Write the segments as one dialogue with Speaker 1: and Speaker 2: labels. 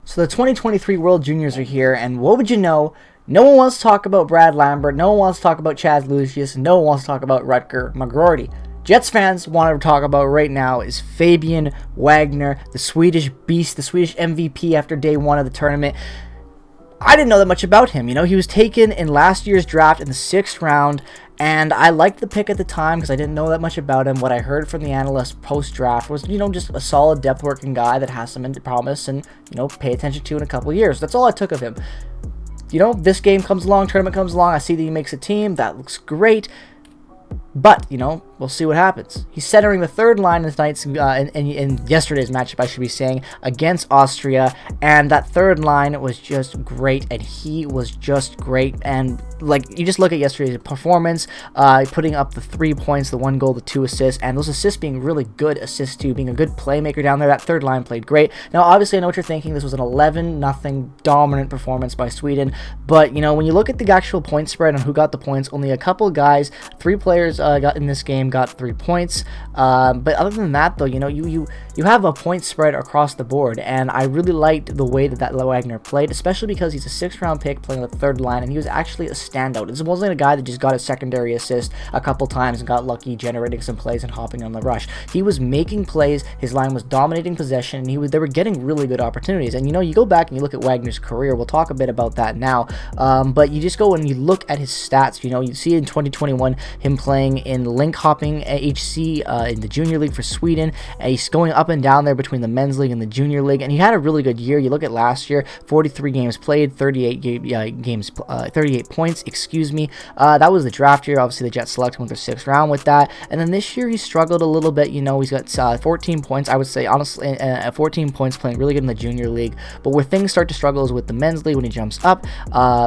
Speaker 1: So the 2023 World Juniors are here, and what would you know? No one wants to talk about Brad Lambert. No one wants to talk about Chad Lucius. No one wants to talk about Rutger McGroarty. Jets fans want to talk about right now is Fabian Wagner, the Swedish beast, the Swedish MVP after day one of the tournament. I didn't know that much about him. He was taken in last year's draft in the 6th round, and I liked the pick at the time because I didn't know that much about him. What I heard from the analysts post-draft was, just a solid depth-working guy that has some promise and, pay attention to in a couple of years. That's all I took of him. This game comes along, tournament comes along, I see that he makes a team. That looks great. But, we'll see what happens. He's centering the third line in tonight's, in yesterday's matchup, I should be saying, against Austria. And that third line was just great, and he was just great. And, you just look at yesterday's performance, putting up the 3 points, the 1 goal, the 2 assists, and those assists being really good assists too, being a good playmaker down there. That third line played great. Now, obviously, I know what you're thinking. This was an 11-0 dominant performance by Sweden. But, when you look at the actual point spread on who got the points, only a couple guys, 3 players got in this game, got 3 points. But other than that, though, you have a point spread across the board, and I really liked the way that Wagner played, especially because he's a 6th-round pick playing the third line, and he was actually a standout. This wasn't a guy that just got a secondary assist a couple times and got lucky generating some plays and hopping on the rush. He was making plays, his line was dominating possession, and they were getting really good opportunities. And you go back and you look at Wagner's career, we'll talk a bit about that now, but you just go and you look at his stats. You see in 2021 him playing in link hopping HC in the junior league for Sweden. He's going up and down there between the men's league and the junior league, and he had a really good year. You look at last year, 43 games played, 38 points, that was the draft year. Obviously the Jets selected him with their 6th round with that, and then this year he struggled a little bit. He's got 14 points, I would say, honestly, 14 points, playing really good in the junior league. But where things start to struggle is with the men's league when he jumps up,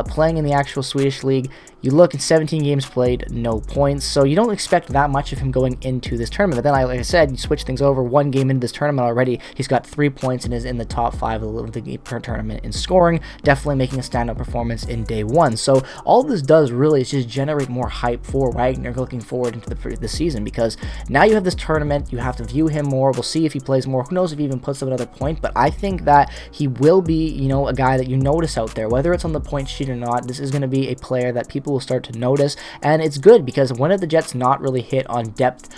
Speaker 1: playing in the actual Swedish league. You look at 17 games played, no points, so you don't expect that much of him going into this tournament. But then, like I said, you switch things over, 1 game into this tournament already, he's got 3 points and is in the top 5 of the tournament in scoring, definitely making a standout performance in day 1. So all this does really is just generate more hype for Wagner looking forward into the season, because now you have this tournament, you have to view him more. We'll see if he plays more. Who knows if he even puts up another point, but I think that he will be, a guy that you notice out there, whether it's on the point sheet or not. This is going to be a player that people will start to notice, and it's good because when have the Jets not really hit on depth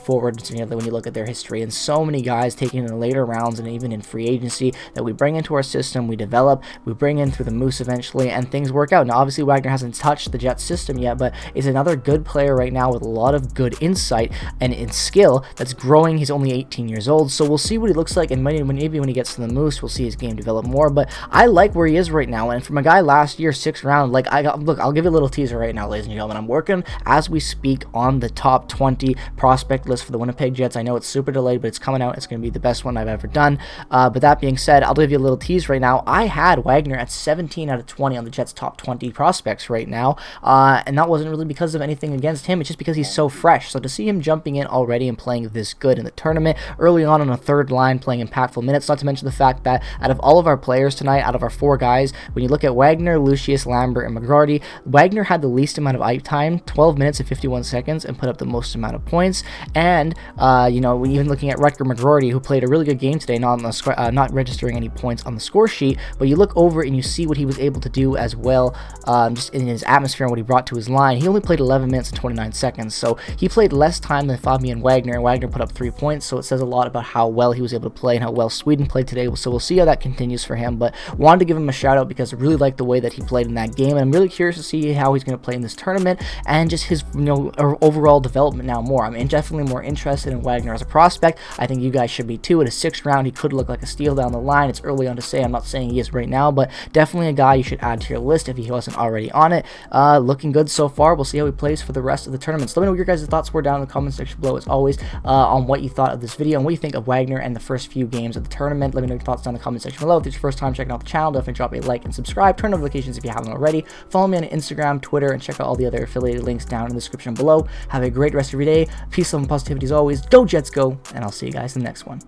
Speaker 1: forwards, when you look at their history, and so many guys taken in the later rounds and even in free agency that we bring into our system, we develop, we bring in through the Moose eventually, and things work out. Now, obviously, Wagner hasn't touched the Jets system yet, but is another good player right now with a lot of good insight and in skill that's growing. He's only 18 years old, so we'll see what he looks like, and maybe when he gets to the Moose, we'll see his game develop more. But I like where he is right now, and from a guy last year, 6th round, I'll give you a little teaser right now, ladies and gentlemen. I'm working as we speak on the top 20 prospect list for the Winnipeg Jets. I know it's super delayed, but it's coming out. It's going to be the best one I've ever done. But that being said, I'll give you a little tease right now. I had Wagner at 17 out of 20 on the Jets' top 20 prospects right now, and that wasn't really because of anything against him. It's just because he's so fresh. So to see him jumping in already and playing this good in the tournament, early on a third line, playing impactful minutes, not to mention the fact that out of all of our players tonight, out of our 4 guys, when you look at Wagner, Lucius, Lambert, and McGroarty, Wagner had the least amount of ice time, 12 minutes and 51 seconds, and put up the most amount of points. And even looking at Rutger McGroarty, who played a really good game today, not registering any points on the score sheet, but you look over and you see what he was able to do as well, just in his atmosphere and what he brought to his line. He only played 11 minutes and 29 seconds, so he played less time than Fabian Wagner, and Wagner put up 3 points, so it says a lot about how well he was able to play and how well Sweden played today. So we'll see how that continues for him, but wanted to give him a shout out because I really like the way that he played in that game, and I'm really curious to see how he's going to play in this tournament and just his overall development now more. I'm definitely more interested in Wagner as a prospect. I think you guys should be too. At a 6th round, he could look like a steal down the line. It's early on to say. I'm not saying he is right now, but definitely a guy you should add to your list if he wasn't already on it. Looking good so far. We'll see how he plays for the rest of the tournament. So let me know what your guys' thoughts were down in the comment section below, as always, on what you thought of this video and what you think of Wagner and the first few games of the tournament. Let me know your thoughts down in the comment section below. If it's your first time checking out the channel, definitely drop a like and subscribe. Turn notifications if you haven't already. Follow me on Instagram, Twitter, and check out all the other affiliated links down in the description below. Have a great rest of your day. Peace, love, and positivity as always. Go Jets, go, and I'll see you guys in the next one.